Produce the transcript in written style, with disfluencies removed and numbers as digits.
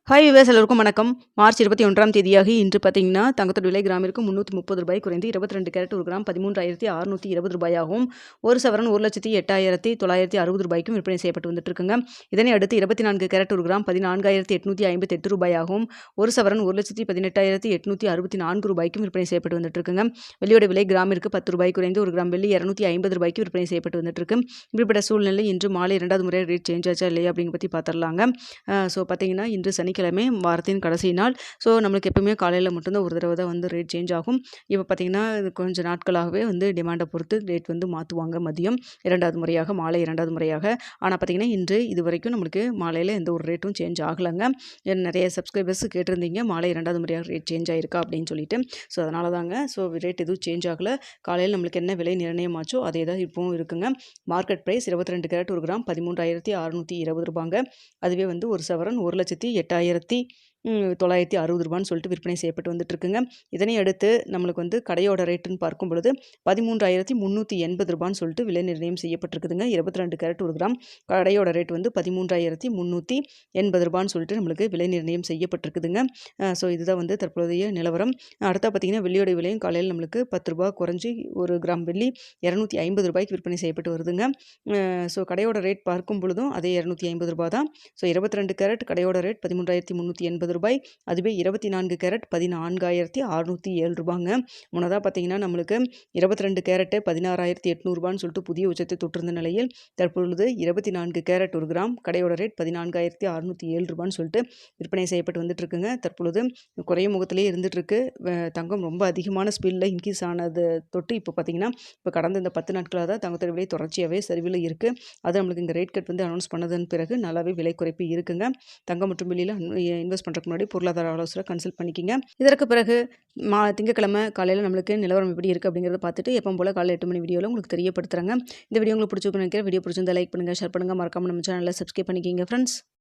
Hi viewers எல்லோருக்கும் வணக்கம். March 21ஆம் தேதியாகி இன்று பார்த்தீங்கன்னா, தங்கத்தோட விலை கிராமிற்கு ரூ. 330 குறைந்து 22 கேரட் 1 கிராம் ரூ. 13,620 ஆகவும், 1 சவரன் 1,08,960 விற்பனை செய்யப்பட்டு வந்துட்டு இருக்குங்க. இதனை அடுத்து 24 கேரட் 1 கிராம் ரூ. 14,858 ஆகவும், 1 சவரன் 1,18,864 விற்பனை செய்யப்பட்டு வந்துட்டு இருக்குங்க. வெள்ளியோட விலை கிராமிற்கு ரூ. 10 குறைந்து 1 கிராம் வெள்ளி ரூ. 250 விற்பனை செய்யப்பட்டு வந்துட்டு இருக்கு. இப்படிப்பட்ட சூழ்நிலை இன்று மாலை 2வது முறை ரேட் சேஞ்ச் ஆச்சா இல்லையா அப்படிங்க பற்றி பார்த்துடலாங்க. ஸோ பார்த்தீங்கன்னா, இன்று சனிக்கிழமை வாரத்தின் கடைசி நாள். ஸோ நம்மளுக்கு எப்பவுமே காலையில் மட்டும்தான் ஒரு தடவை தான் வந்து ரேட் சேஞ்ச் ஆகும். இப்போ பார்த்தீங்கன்னா, இது கொஞ்சம் நாட்களாகவே வந்து டிமாண்டை பொறுத்து ரேட் வந்து மாற்றுவாங்க. மதியம் 2வது முறையாக, மாலை 2வது முறையாக. ஆனால் பார்த்தீங்கன்னா, இன்று இது வரைக்கும் நம்மளுக்கு மாலையில் எந்த ஒரு ரேட்டும் சேஞ்ச் ஆகலைங்க. நிறைய சப்ஸ்கிரைபர்ஸ் கேட்டிருந்தீங்க, மாலை 2வது முறையாக ரேட் சேஞ்ச் ஆகிருக்கா அப்படின்னு சொல்லிட்டு. ஸோ அதனால தாங்க. ஸோ ரேட் எதுவும் சேஞ்ச் ஆகலை. காலையில் நம்மளுக்கு என்ன விலை நிர்ணயமாச்சோ அதே தான் இப்போவும் இருக்குங்க. மார்க்கெட் ப்ரைஸ் 22 கேரட் 1 கிராம் ரூ. 13,620. அதுவே வந்து 1 சவரன் 1,08,960 சொல்லிட்டு விற்பனை செய்யப்பட்டு வந்துட்டு இருக்குங்க. இதனை அடுத்து நம்மளுக்கு வந்து கடையோட ரேட்டுன்னு பார்க்கும் பொழுது 13,380 சொல்லிட்டு விலை நிர்ணயம் செய்யப்பட்டிருக்குதுங்க. 22 கேரட் 1 கிராம் கடையோட ரேட் வந்து 13,380 சொல்லிட்டு நம்மளுக்கு விலை நிர்ணயம் செய்யப்பட்டிருக்குதுங்க. ஸோ இதுதான் வந்து தற்போதைய நிலவரம். அடுத்தா பார்த்தீங்கன்னா, வெள்ளியோட விலையும் காலையில் நம்மளுக்கு ரூ. 10 குறைஞ்சி 1 கிராம் வெள்ளி ரூ. 250 விற்பனை செய்யப்பட்டு வருதுங்க. ஸோ கடையோட ரேட் பார்க்கும் பொழுதும் அதே ரூ. 250 தான். ஸோ 22 கேரட் கடையோட ரேட் 13,380. அதுவே 24 கேரட் 14,607. முன்னதாக பார்த்தீங்கன்னா, நம்மளுக்கு 22 கேரட்டு 16,800 சொல்லிட்டு புதிய உச்சத்தை தொட்டிருந்த நிலையில் தற்பொழுது 24 கேரட் 1 கிராம் கடையோட ரேட் 14,607 சொல்லிட்டு விற்பனை செய்யப்பட்டு வந்துட்டு இருக்குங்க. தற்பொழுது குறைய முகத்திலேயே இருந்துட்டு இருக்கு. தங்கம் ரொம்ப அதிகமான ஸ்பீடில் இன்க்ரீஸ் ஆனது தொட்டு இப்போ பார்த்தீங்கன்னா, இப்போ கடந்த இந்த 10 நாட்களாக தான் தங்கத்தோட விலை தொடர்ச்சியாகவே சரிவில் இருக்குது. அது நம்மளுக்கு இந்த ரேட் கட் வந்து அனௌன்ஸ் பண்ணதன் பிறகு நல்லாவே விலை குறைப்பு இருக்குங்க. தங்கம் மற்றும் வெள்ளியில் இன்வெஸ்ட் பண்ணுறதுக்கு முன்னாடி பொருளாதார ஆலோசனை கன்சல்ட் பண்ணிக்கிங்க. இதற்கு பிறகு திங்கட்கிழமை காலையில் நம்மளுக்கு நிலவரம் எப்படி இருக்குது அப்படிங்கிறத பார்த்துட்டு எப்பவும் போல் காலையில் 8 மணி வீடியோவில் உங்களுக்கு தெரியப்படுத்துகிறாங்க. இந்த வீடியோ உங்களுக்கு பிடிச்சிருக்குன்னு நினைக்கிறேன். வீடியோ பிடிச்சிருந்தா லைக் பண்ணுங்கள், ஷேர் பண்ணுங்கள், மறக்காமல் நம்ம சேனலில் சப்ஸ்கிரைப் பண்ணிக்கிங்க ஃப்ரெண்ட்ஸ்.